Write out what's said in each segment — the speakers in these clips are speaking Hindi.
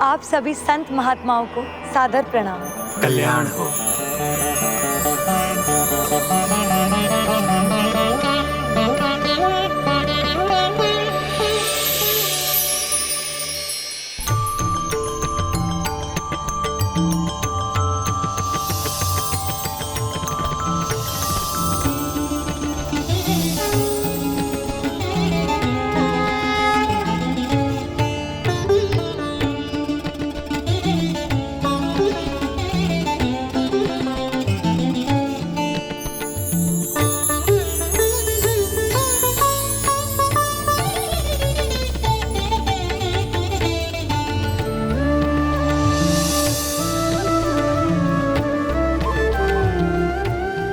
आप सभी संत महात्माओं को सादर प्रणाम। कल्याण हो।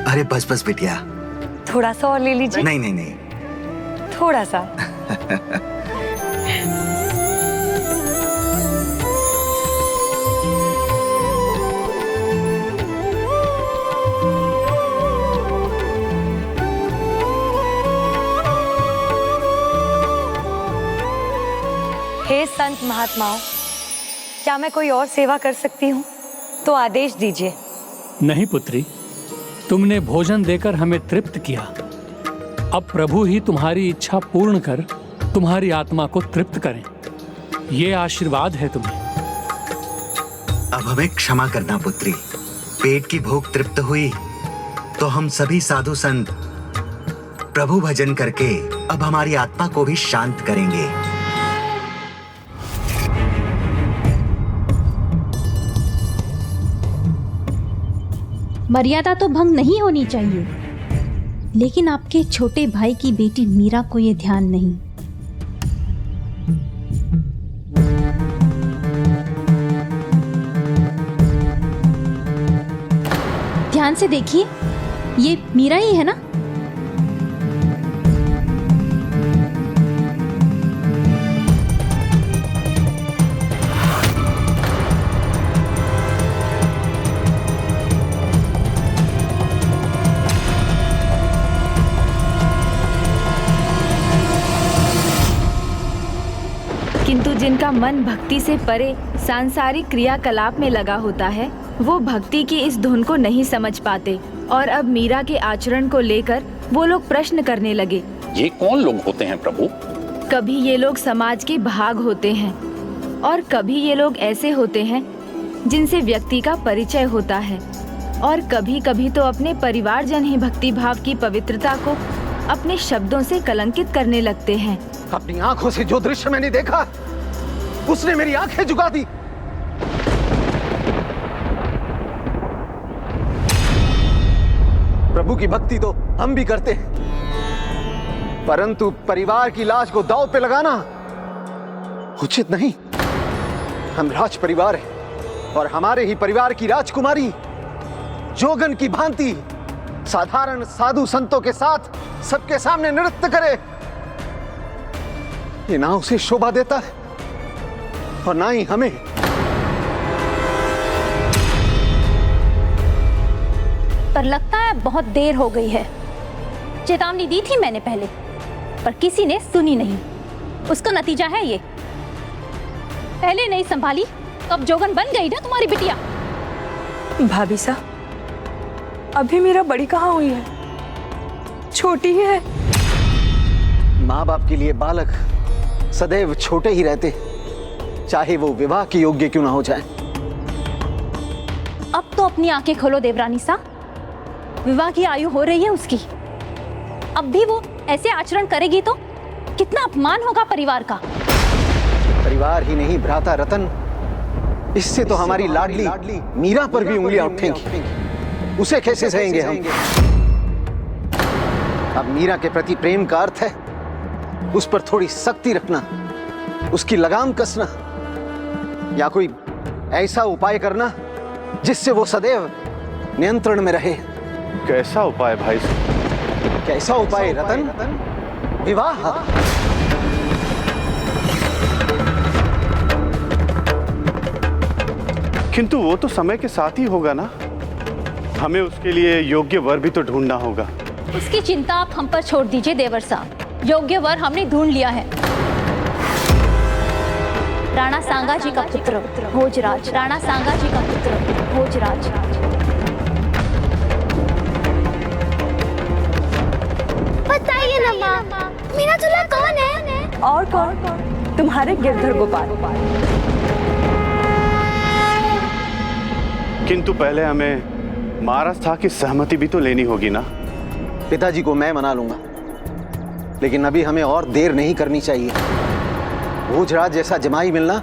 अरे बस बस बिटिया, थोड़ा सा और ले लीजिए। नहीं नहीं नहीं, थोड़ा सा। हे संत महात्माओं, क्या मैं कोई और सेवा कर सकती हूँ? तो आदेश दीजिए। नहीं पुत्री, तुमने भोजन देकर हमें तृप्त किया। अब प्रभु ही तुम्हारी इच्छा पूर्ण कर तुम्हारी आत्मा को तृप्त करें, ये आशीर्वाद है तुम्हें। अब हमें क्षमा करना पुत्री। पेट की भूख तृप्त हुई तो हम सभी साधु संत प्रभु भजन करके अब हमारी आत्मा को भी शांत करेंगे। मर्यादा तो भंग नहीं होनी चाहिए, लेकिन आपके छोटे भाई की बेटी मीरा को ये ध्यान नहीं। ध्यान से देखिए, ये मीरा ही है ना? किंतु जिनका मन भक्ति से परे सांसारिक क्रियाकलाप में लगा होता है, वो भक्ति की इस धुन को नहीं समझ पाते और अब मीरा के आचरण को लेकर वो लोग प्रश्न करने लगे। ये कौन लोग होते हैं प्रभु? कभी ये लोग समाज के भाग होते हैं और कभी ये लोग ऐसे होते हैं जिनसे व्यक्ति का परिचय होता है, और कभी कभी तो अपने परिवारजन ही भक्ति भाव की पवित्रता को अपने शब्दों से कलंकित करने लगते हैं। अपनी आंखों से जो दृश्य मैंने देखा, उसने मेरी आंखें झुका दी। प्रभु की भक्ति तो हम भी करते हैं, परंतु परिवार की लाज को दांव पे लगाना उचित नहीं। हम राज परिवार हैं और हमारे ही परिवार की राजकुमारी जोगन की भांति साधारण साधु संतों के साथ सबके सामने नृत्य करे, ये ना उसे शोभा देता है और ना ही हमें। पर लगता है बहुत देर हो गई है। चेतावनी दी थी मैंने पहले, पर किसी ने सुनी नहीं। उसका नतीजा है ये। पहले नहीं संभाली तो अब जोगन बन गई ना तुम्हारी बिटिया। भाभी साहब, अभी मेरा बड़ी कहाँ हुई है, छोटी ही है। माँ बाप के लिए बालक सदैव छोटे ही रहते, चाहे वो विवाह के योग्य क्यों ना हो जाए। अब तो अपनी आंखें खोलो देवरानी सा, विवाह की आयु हो रही है उसकी। अब भी वो ऐसे आचरण करेगी तो कितना अपमान होगा परिवार का। परिवार ही नहीं, भ्राता रतन, इससे तो हमारी लाडली मीरा पर भी उंगलियां उठेंगी। उसे कैसे सहेंगे हम? अब मीरा के प्रति प्रेम का अर्थ है उस पर थोड़ी सख्ती रखना, उसकी लगाम कसना, या कोई ऐसा उपाय करना जिससे वो सदैव नियंत्रण में रहे। कैसा उपाय भाई साहब? कैसा उपाय रतन? विवाह। किंतु वो तो समय के साथ ही होगा ना, हमें उसके लिए योग्य वर भी तो ढूंढना होगा। उसकी चिंता आप हम पर छोड़ दीजिए देवर साहब, योग्य वर हमने ढूंढ लिया है। राणा सांगा जी का पुत्र भोजराज, राणा सांगा जी का पुत्र भोजराज। बताइए ना माँ, मेरा दूल्हा कौन है? और कौन? तुम्हारे गिरधर गोपाल। किंतु पहले हमें महाराज की सहमति भी तो लेनी होगी ना। पिताजी को मैं मना लूंगा, लेकिन अभी हमें और देर नहीं करनी चाहिए। भोजराज जैसा जमाई मिलना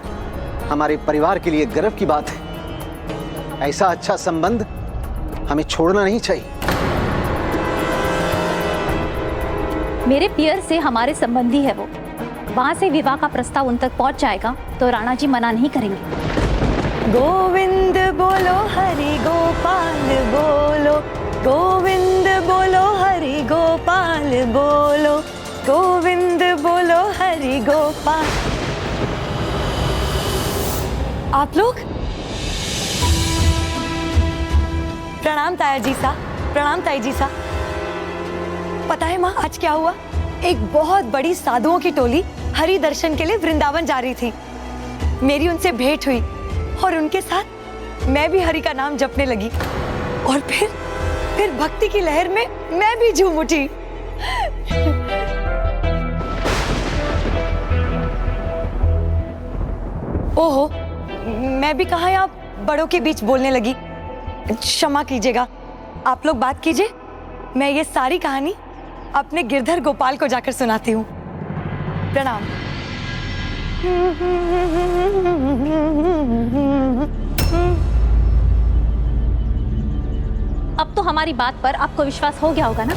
हमारे परिवार के लिए गर्व की बात है। ऐसा अच्छा संबंध हमें छोड़ना नहीं चाहिए। मेरे पियर से हमारे संबंधी है वो, वहां से विवाह का प्रस्ताव उन तक पहुंच जाएगा तो राणा जी मना नहीं करेंगे। गोविंद बोलो हरि गोपाल बोलो, गोविंद बोलो हरि गोपाल बोलो, गोविंद बोलो हरि गोपाल। आप लोग? प्रणाम ताया जी सा, प्रणाम ताई जी सा। पता है माँ आज क्या हुआ? एक बहुत बड़ी साधुओं की टोली हरि दर्शन के लिए वृंदावन जा रही थी। मेरी उनसे भेंट हुई और उनके साथ मैं भी हरि का नाम जपने लगी और फिर भक्ति की लहर में मैं भी झूम उठी। ओहो, मैं भी कहाँ यहाँ बड़ों के बीच बोलने लगी। क्षमा कीजिएगा, आप लोग बात कीजिए। मैं ये सारी कहानी अपने गिरधर गोपाल को जाकर सुनाती हूँ। प्रणाम। अब तो हमारी बात पर आपको विश्वास हो गया होगा ना?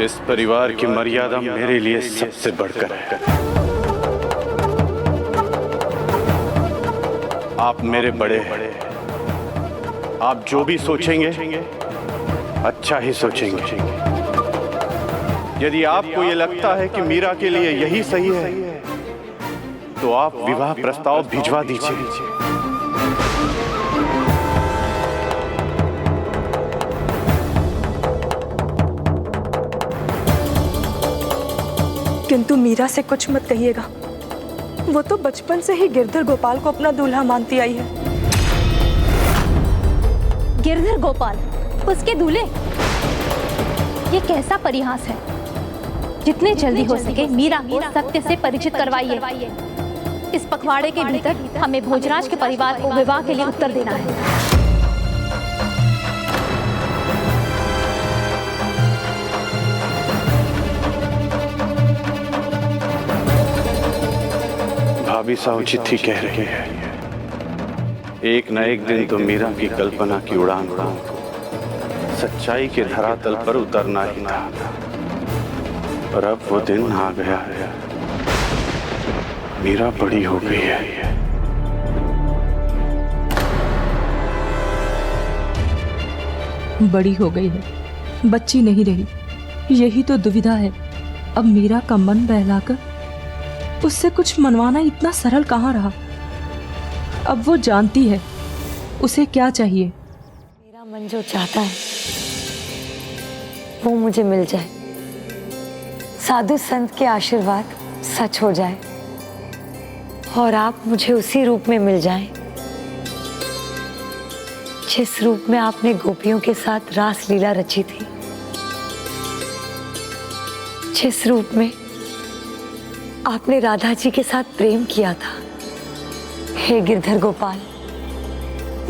इस परिवार की मर्यादा मेरे लिए सबसे बढ़कर है। आप मेरे बड़े हैं, आप जो भी सोचेंगे अच्छा ही सोचेंगे। यदि आपको ये लगता है कि मीरा के लिए यही सही है तो आप विवाह प्रस्ताव भिजवा दीजिए। किंतु मीरा से कुछ मत कहिएगा, वो तो बचपन से ही गिरधर गोपाल को अपना दूल्हा मानती आई है। गिरधर गोपाल उसके दूल्हे? ये कैसा परिहास है? जितने जल्दी हो सके मीरा को सत्य से परिचित करवाइए। इस पखवाड़े के भीतर हमें भोजराज के परिवार को विवाह के लिए उत्तर देना है। भाभी सा उचित ही कह रही है। एक न एक दिन तो मीरा की कल्पना की उड़ान को सच्चाई के धरातल पर उतरना ही था। और अब वो दिन आ गया है। मीरा बड़ी हो गई है। बड़ी हो गई है, बच्ची नहीं रही, यही तो दुविधा है। अब मीरा का मन बहलाकर उससे कुछ मनवाना इतना सरल कहाँ रहा। अब वो जानती है उसे क्या चाहिए। मेरा मन जो चाहता है वो मुझे मिल जाए, साधु संत के आशीर्वाद सच हो जाए और आप मुझे उसी रूप में मिल जाएं जिस रूप में आपने गोपियों के साथ रास लीला रची थी, जिस रूप में आपने राधा जी के साथ प्रेम किया था। हे गिरधर गोपाल,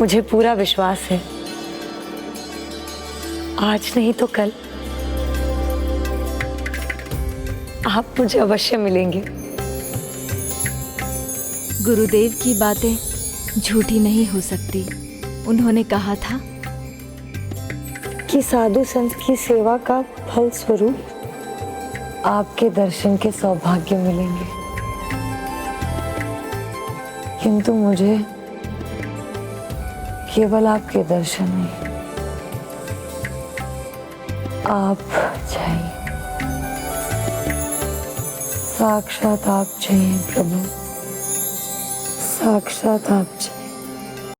मुझे पूरा विश्वास है आज नहीं तो कल आप मुझे अवश्य मिलेंगे। गुरुदेव की बातें झूठी नहीं हो सकती। उन्होंने कहा था कि साधु संत की सेवा का फल स्वरूप आपके दर्शन के सौभाग्य मिलेंगे, किंतु मुझे केवल आपके दर्शन नहीं, आप चाहिए, साक्षात आप चाहिए प्रभु, साक्षात आप चाहिए।